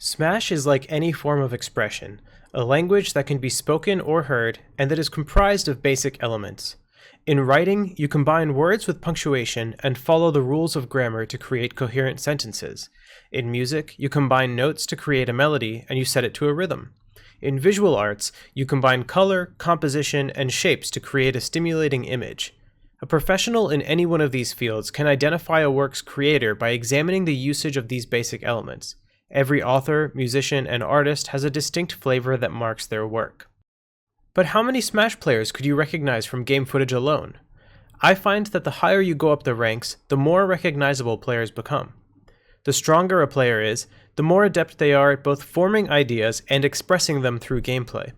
Smash is like any form of expression, a language that can be spoken or heard, and that is comprised of basic elements. In writing, you combine words with punctuation and follow the rules of grammar to create coherent sentences. In music, you combine notes to create a melody and you set it to a rhythm. In visual arts, you combine color, composition, and shapes to create a stimulating image. A professional in any one of these fields can identify a work's creator by examining the usage of these basic elements. Every author, musician, and artist has a distinct flavor that marks their work. But how many Smash players could you recognize from game footage alone? I find that the higher you go up the ranks, the more recognizable players become. The stronger a player is, the more adept they are at both forming ideas and expressing them through gameplay.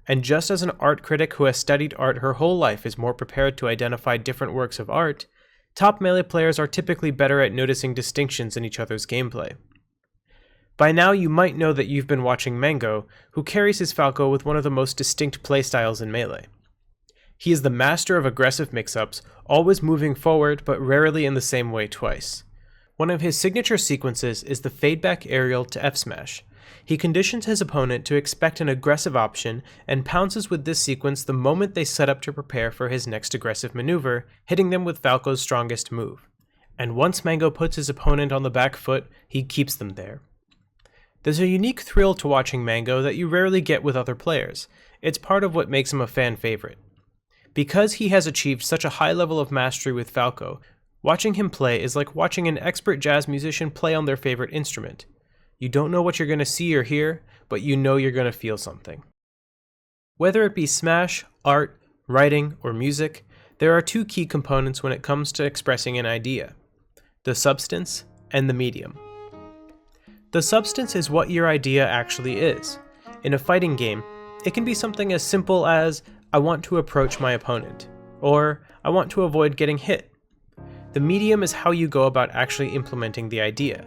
And just as an art critic who has studied art her whole life is more prepared to identify different works of art, top Melee players are typically better at noticing distinctions in each other's gameplay. By now you might know that you've been watching Mango, who carries his Falco with one of the most distinct playstyles in Melee. He is the master of aggressive mix-ups, always moving forward but rarely in the same way twice. One of his signature sequences is the fade-back aerial to F-smash. He conditions his opponent to expect an aggressive option and pounces with this sequence the moment they set up to prepare for his next aggressive maneuver, hitting them with Falco's strongest move. And once Mango puts his opponent on the back foot, he keeps them there. There's a unique thrill to watching Mango that you rarely get with other players. It's part of what makes him a fan favorite. Because he has achieved such a high level of mastery with Falco, watching him play is like watching an expert jazz musician play on their favorite instrument. You don't know what you're going to see or hear, but you know you're going to feel something. Whether it be Smash, art, writing, or music, there are two key components when it comes to expressing an idea: the substance and the medium. The substance is what your idea actually is. In a fighting game, it can be something as simple as, I want to approach my opponent, or I want to avoid getting hit. The medium is how you go about actually implementing the idea.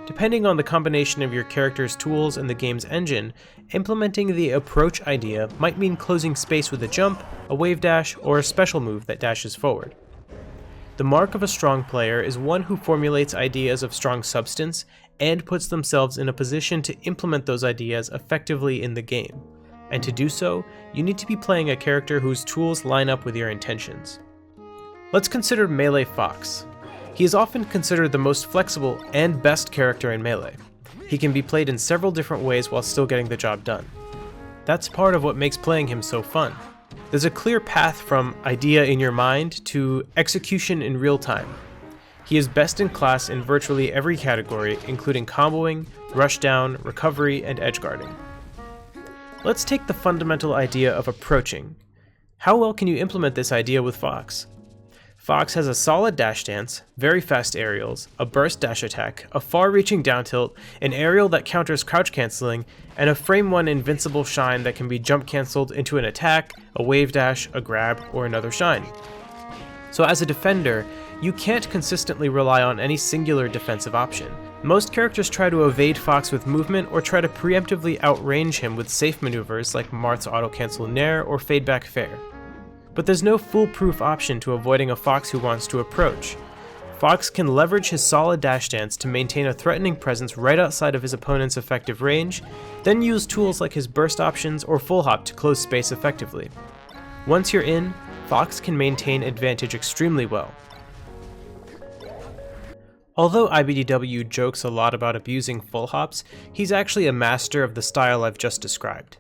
Depending on the combination of your character's tools and the game's engine, implementing the approach idea might mean closing space with a jump, a wave dash, or a special move that dashes forward. The mark of a strong player is one who formulates ideas of strong substance and puts themselves in a position to implement those ideas effectively in the game. And to do so, you need to be playing a character whose tools line up with your intentions. Let's consider Melee Fox. He is often considered the most flexible and best character in Melee. He can be played in several different ways while still getting the job done. That's part of what makes playing him so fun. There's a clear path from idea in your mind to execution in real time. He is best in class in virtually every category, including comboing, rushdown, recovery, and edgeguarding. Let's take the fundamental idea of approaching. How well can you implement this idea with Fox? Fox has a solid dash dance, very fast aerials, a burst dash attack, a far-reaching down tilt, an aerial that counters crouch canceling, and a frame 1 invincible shine that can be jump cancelled into an attack, a wave dash, a grab, or another shine. So as a defender, you can't consistently rely on any singular defensive option. Most characters try to evade Fox with movement or try to preemptively outrange him with safe maneuvers like Marth's auto-cancel Nair or fade-back fair. But there's no foolproof option to avoiding a Fox who wants to approach. Fox can leverage his solid dash dance to maintain a threatening presence right outside of his opponent's effective range, then use tools like his burst options or full hop to close space effectively. Once you're in, Fox can maintain advantage extremely well. Although IBDW jokes a lot about abusing full hops, he's actually a master of the style I've just described.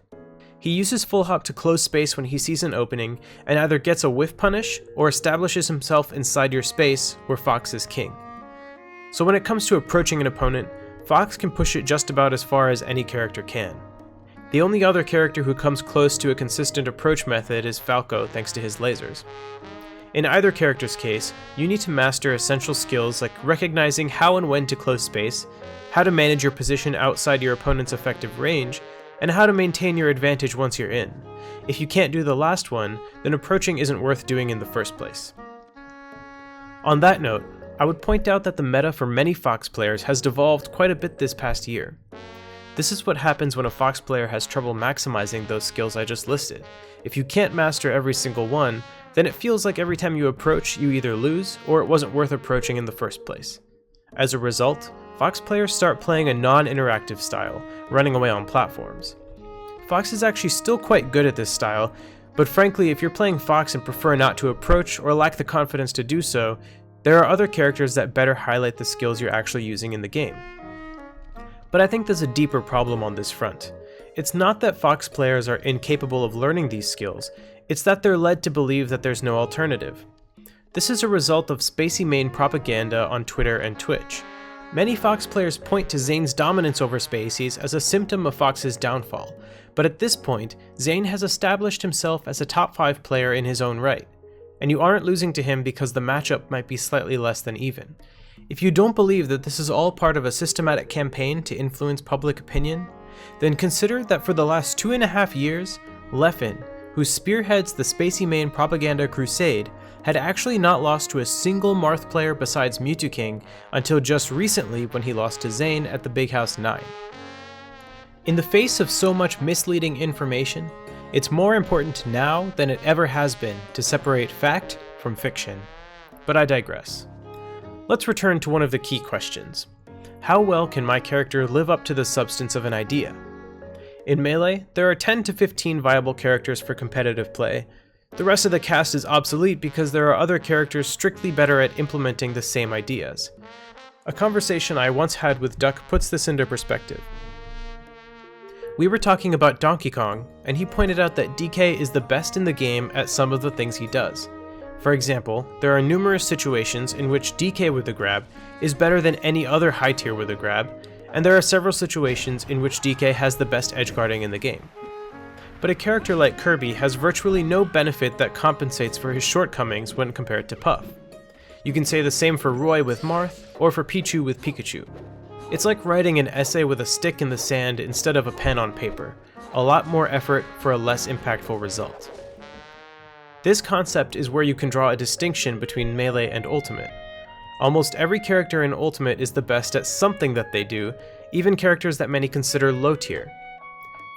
He uses full hop to close space when he sees an opening, and either gets a whiff punish, or establishes himself inside your space, where Fox is king. So when it comes to approaching an opponent, Fox can push it just about as far as any character can. The only other character who comes close to a consistent approach method is Falco, thanks to his lasers. In either character's case, you need to master essential skills like recognizing how and when to close space, how to manage your position outside your opponent's effective range, and how to maintain your advantage once you're in. If you can't do the last one, then approaching isn't worth doing in the first place. On that note, I would point out that the meta for many Fox players has devolved quite a bit this past year. This is what happens when a Fox player has trouble maximizing those skills I just listed. If you can't master every single one, then it feels like every time you approach, you either lose, or it wasn't worth approaching in the first place. As a result, Fox players start playing a non-interactive style, running away on platforms. Fox is actually still quite good at this style, but frankly, if you're playing Fox and prefer not to approach or lack the confidence to do so, there are other characters that better highlight the skills you're actually using in the game. But I think there's a deeper problem on this front. It's not that Fox players are incapable of learning these skills, it's that they're led to believe that there's no alternative. This is a result of spacey main propaganda on Twitter and Twitch. Many Fox players point to Zane's dominance over Spaceys as a symptom of Fox's downfall, but at this point, Zane has established himself as a top 5 player in his own right, and you aren't losing to him because the matchup might be slightly less than even. If you don't believe that this is all part of a systematic campaign to influence public opinion, then consider that for the last 2.5 years, Leffen, who spearheads the spacey main propaganda crusade, had actually not lost to a single Marth player besides Mewtwo until just recently when he lost to Zane at the Big House 9. In the face of so much misleading information, it's more important now than it ever has been to separate fact from fiction. But I digress. Let's return to one of the key questions. How well can my character live up to the substance of an idea? In Melee, there are 10 to 15 viable characters for competitive play. The rest of the cast is obsolete because there are other characters strictly better at implementing the same ideas. A conversation I once had with Duck puts this into perspective. We were talking about Donkey Kong, and he pointed out that DK is the best in the game at some of the things he does. For example, there are numerous situations in which DK with a grab is better than any other high tier with a grab, and there are several situations in which DK has the best edgeguarding in the game. But a character like Kirby has virtually no benefit that compensates for his shortcomings when compared to Puff. You can say the same for Roy with Marth, or for Pichu with Pikachu. It's like writing an essay with a stick in the sand instead of a pen on paper, a lot more effort for a less impactful result. This concept is where you can draw a distinction between Melee and Ultimate. Almost every character in Ultimate is the best at something that they do, even characters that many consider low tier.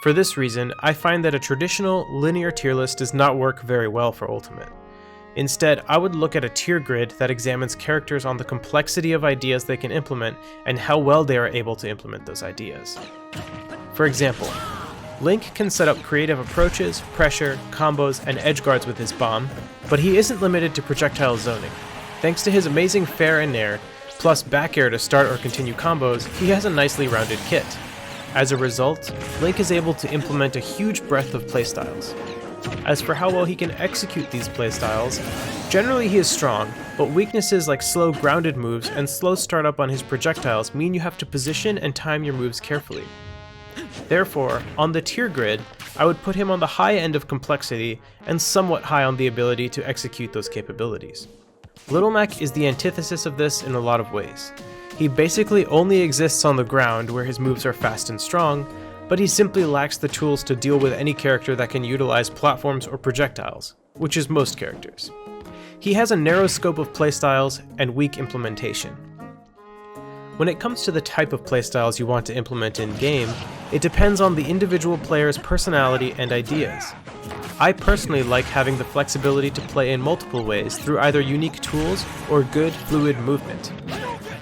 For this reason, I find that a traditional linear tier list does not work very well for Ultimate. Instead, I would look at a tier grid that examines characters on the complexity of ideas they can implement and how well they are able to implement those ideas. For example, Link can set up creative approaches, pressure, combos, and edgeguards with his bomb, but he isn't limited to projectile zoning. Thanks to his amazing fair and nair, plus back air to start or continue combos, he has a nicely rounded kit. As a result, Link is able to implement a huge breadth of playstyles. As for how well he can execute these playstyles, generally he is strong, but weaknesses like slow grounded moves and slow startup on his projectiles mean you have to position and time your moves carefully. Therefore, on the tier grid, I would put him on the high end of complexity and somewhat high on the ability to execute those capabilities. Little Mac is the antithesis of this in a lot of ways. He basically only exists on the ground where his moves are fast and strong, but he simply lacks the tools to deal with any character that can utilize platforms or projectiles, which is most characters. He has a narrow scope of playstyles and weak implementation. When it comes to the type of playstyles you want to implement in-game, it depends on the individual player's personality and ideas. I personally like having the flexibility to play in multiple ways through either unique tools or good, fluid movement.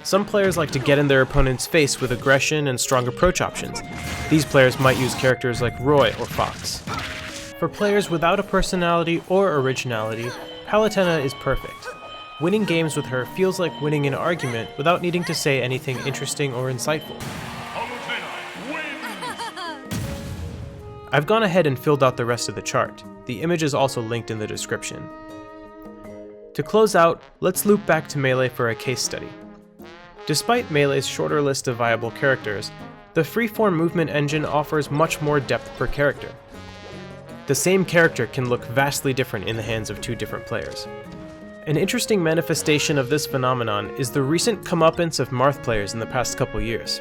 Some players like to get in their opponent's face with aggression and strong approach options. These players might use characters like Roy or Fox. For players without a personality or originality, Palutena is perfect. Winning games with her feels like winning an argument without needing to say anything interesting or insightful. I've gone ahead and filled out the rest of the chart. The image is also linked in the description. To close out, let's loop back to Melee for a case study. Despite Melee's shorter list of viable characters, the freeform movement engine offers much more depth per character. The same character can look vastly different in the hands of two different players. An interesting manifestation of this phenomenon is the recent comeuppance of Marth players in the past couple years.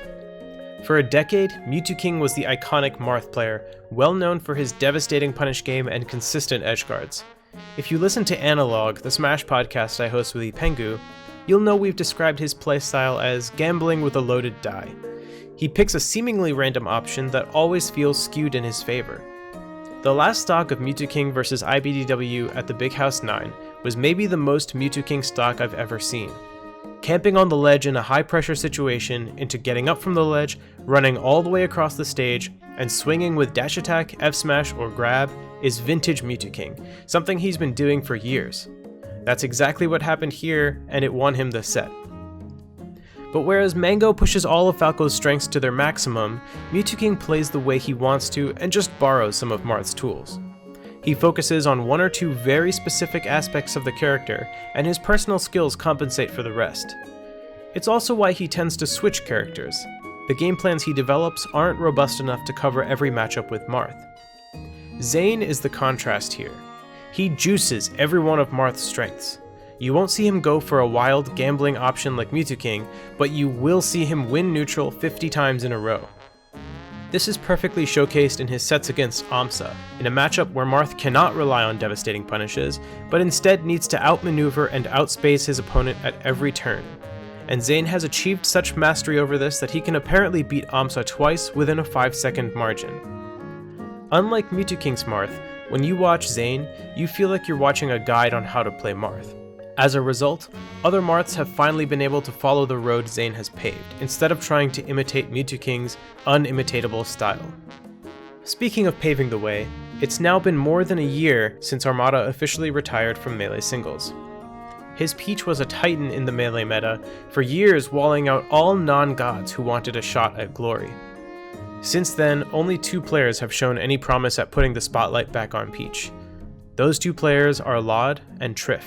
For a decade, Mewtwo was the iconic Marth player, well known for his devastating punish game and consistent edgeguards. If you listen to Analog, the Smash podcast I host with Ipengu, you'll know we've described his playstyle as gambling with a loaded die. He picks a seemingly random option that always feels skewed in his favor. The last stock of Mewtwo vs IBDW at the Big House 9 was maybe the most Mewtwo stock I've ever seen. camping on the ledge in a high-pressure situation into getting up from the ledge, running all the way across the stage, and swinging with dash attack, F smash, or grab is vintage Mewtwo, something he's been doing for years. That's exactly what happened here, and it won him the set. But whereas Mango pushes all of Falco's strengths to their maximum, Mewtwo plays the way he wants to and just borrows some of Marth's tools. He focuses on one or two very specific aspects of the character, and his personal skills compensate for the rest. It's also why he tends to switch characters. The game plans he develops aren't robust enough to cover every matchup with Marth. Zane is the contrast here. He juices every one of Marth's strengths. You won't see him go for a wild, gambling option like Mewtwo, but you will see him win neutral 50 times in a row. This is perfectly showcased in his sets against Amsa, in a matchup where Marth cannot rely on devastating punishes, but instead needs to outmaneuver and outspace his opponent at every turn. And Zane has achieved such mastery over this that he can apparently beat Amsa twice within a 5-second margin. Unlike Mewtwo's Marth, when you watch Zane, you feel like you're watching a guide on how to play Marth. As a result, other Marths have finally been able to follow the road Zane has paved, instead of trying to imitate Mewtwo's unimitatable style. Speaking of paving the way, it's now been more than a year since Armada officially retired from Melee singles. His Peach was a titan in the Melee meta, for years walling out all non-gods who wanted a shot at glory. Since then, only 2 players have shown any promise at putting the spotlight back on Peach. Those 2 players are Laud and Triff.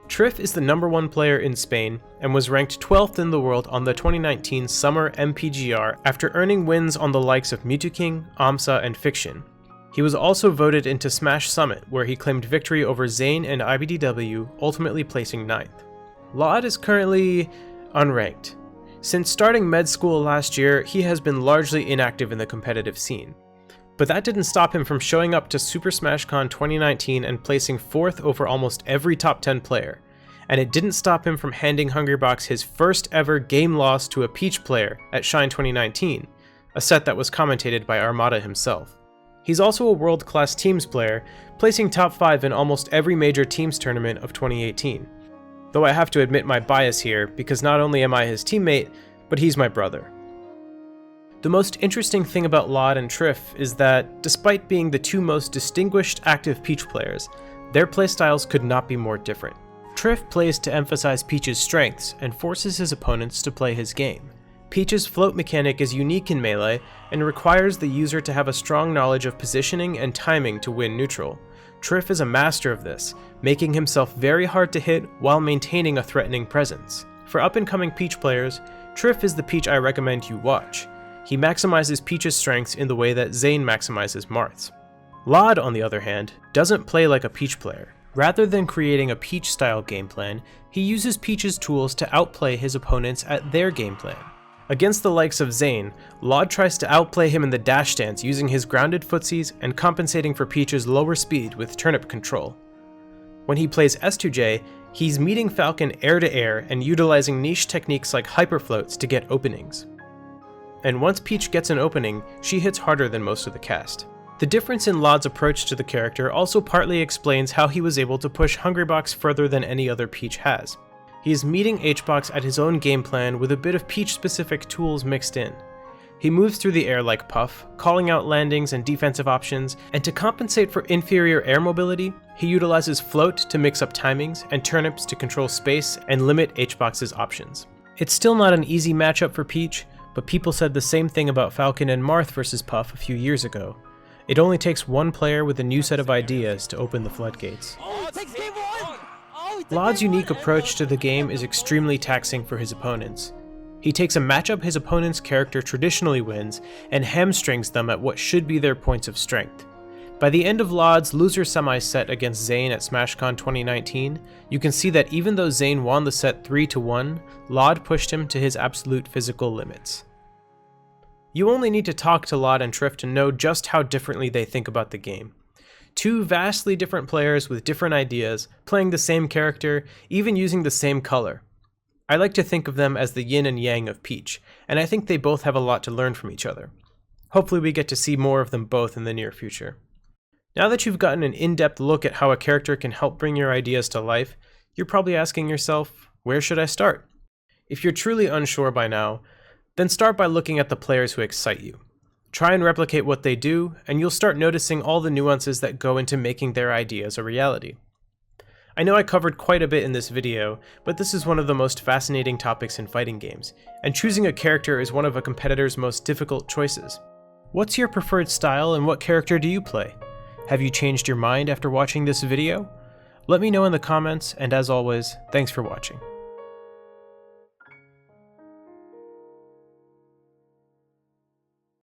Triff is the #1 player in Spain and was ranked 12th in the world on the 2019 Summer MPGR after earning wins on the likes of Mewtwo, Amsa, and Fiction. He was also voted into Smash Summit, where he claimed victory over Zane and IBDW, ultimately placing 9th. Laud is currently unranked. Since starting med school last year, he has been largely inactive in the competitive scene. But that didn't stop him from showing up to Super Smash Con 2019 and placing 4th over almost every top 10 player. And it didn't stop him from handing Hungrybox his first ever game loss to a Peach player at Shine 2019, a set that was commentated by Armada himself. He's also a world-class teams player, placing top 5 in almost every major teams tournament of 2018. Though I have to admit my bias here, because not only am I his teammate, but he's my brother. The most interesting thing about Laud and Triff is that, despite being the 2 most distinguished active Peach players, their playstyles could not be more different. Triff plays to emphasize Peach's strengths and forces his opponents to play his game. Peach's float mechanic is unique in Melee and requires the user to have a strong knowledge of positioning and timing to win neutral. Triff is a master of this, making himself very hard to hit while maintaining a threatening presence. For up-and-coming Peach players, Triff is the Peach I recommend you watch. He maximizes Peach's strengths in the way that Zane maximizes Marth's. Laud, on the other hand, doesn't play like a Peach player. Rather than creating a Peach-style game plan, he uses Peach's tools to outplay his opponents at their game plan. Against the likes of Zane, Laud tries to outplay him in the dash stance using his grounded footsies and compensating for Peach's lower speed with turnip control. When he plays S2J, he's meeting Falcon air-to-air and utilizing niche techniques like hyperfloats to get openings. And once Peach gets an opening, she hits harder than most of the cast. The difference in Laud's approach to the character also partly explains how he was able to push Hungrybox further than any other Peach has. He is meeting Hbox at his own game plan with a bit of Peach-specific tools mixed in. He moves through the air like Puff, calling out landings and defensive options, and to compensate for inferior air mobility, he utilizes Float to mix up timings and Turnips to control space and limit Hbox's options. It's still not an easy matchup for Peach, but people said the same thing about Falcon and Marth versus Puff a few years ago. It only takes one player with a new set of ideas to open the floodgates. Laud's unique approach to the game is extremely taxing for his opponents. He takes a matchup his opponent's character traditionally wins and hamstrings them at what should be their points of strength. By the end of Laud's loser semi set against Zane at SmashCon 2019, you can see that even though Zane won the set 3-1, Laud pushed him to his absolute physical limits. You only need to talk to Laud and Triff to know just how differently they think about the game. 2 vastly different players with different ideas, playing the same character, even using the same color. I like to think of them as the yin and yang of Peach, and I think they both have a lot to learn from each other. Hopefully we get to see more of them both in the near future. Now that you've gotten an in-depth look at how a character can help bring your ideas to life, you're probably asking yourself, Where should I start? If you're truly unsure by now, then start by looking at the players who excite you. Try and replicate what they do, and you'll start noticing all the nuances that go into making their ideas a reality. I know I covered quite a bit in this video, but this is one of the most fascinating topics in fighting games, and choosing a character is one of a competitor's most difficult choices. What's your preferred style and what character do you play? Have you changed your mind after watching this video? Let me know in the comments, and as always, thanks for watching.